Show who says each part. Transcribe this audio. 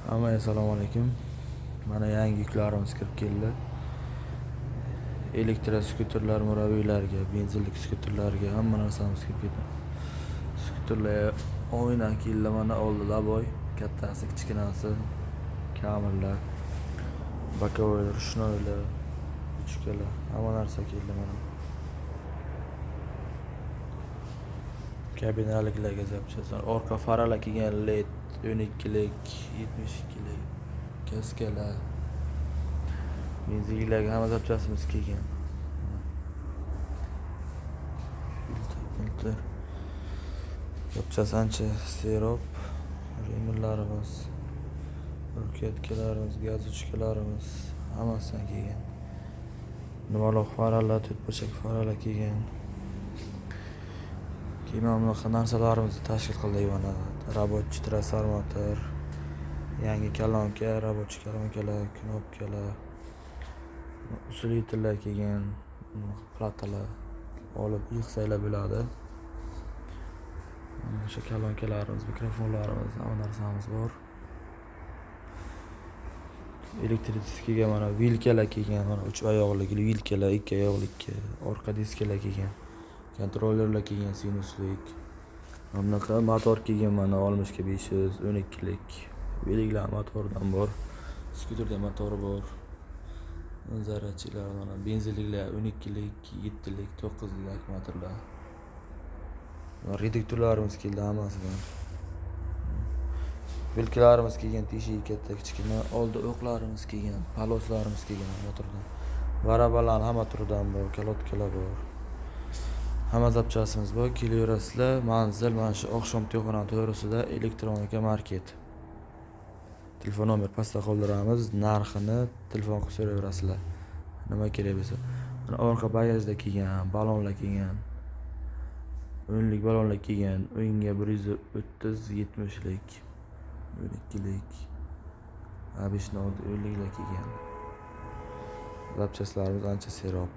Speaker 1: Hammaga assalomu alaykum. Mana yangi yuklarimiz kirib keldi. Elektroskuterlar murabbiylarga, benzinlik skuterlarga hamma narsamiz kirib ketdi. Skuterlar o'yindan keldi, mana oldida boy, kattasi, kichkinasi, kamirlar, bokovoylar, shnoylar, uchkalar, hamma narsa keldi mana. Kabinaliklarga zapchastlar, orqa faralar kelgan LED 12lik, 72lik, kaskalar, benzinliklarga hamma zapchastimiz kelgan. Filtr, zapchast ancha serob, remirlarimiz, ruketkalarimiz, gaz uchkalarimiz hammasidan kelgan. Nimaloq faralar, to'rtburchak faralar kelgan. Keyin bunaqa narsalarimizni tashkil qildik mana. Рабочий transformator, yangi kolonka, рабочий kolonkalar, knopkalar, usilitrlar kelgan, platalar olib yig'sanglar bo'ladi. O'sha kolonkalarimiz, mikrofonlarimiz, hamma narsamiz bor. Elektrическийga mana vilkalar kelgan, mana 3 oyoqli vilkalar, 2 oyoqli, orqa diskalar kelgan. Kontrollerlar kelgan, sinuslik. Bunaqa motor kelgan mana 60 500, 12lik. Veliklar motordan bor. Skuterda motori bor. Zaryadchilar mana benzinliklar 12lik, 7lik, 9lik akkumulyatorlar. Reduktorlarimiz keldi hammasidan. Vilkalarimiz kelgan, teshigi katta, kichkina, oldi o'qlarimiz kelgan, poloslarimiz kelgan motordan. Barabalar hamma turidan bor, kalotkalar bor. Hamma zapchastimiz bor. Kelaverasizlar. Manzil mana shu oqshom to'yxonasi to'g'risida elektronika market. Telefon nomer pastda qoldiramiz. Narxini telefon qilib so'rayverasizlar. Nima kerak bo'lsa. Mana orqa bagajda kelgan, balonlar kelgan. O'yinlik balonlar kelgan. O'yinga 130 70lik, 12lik, 5 o'yinliklar kelgan. Zapchastlarimiz ancha serob.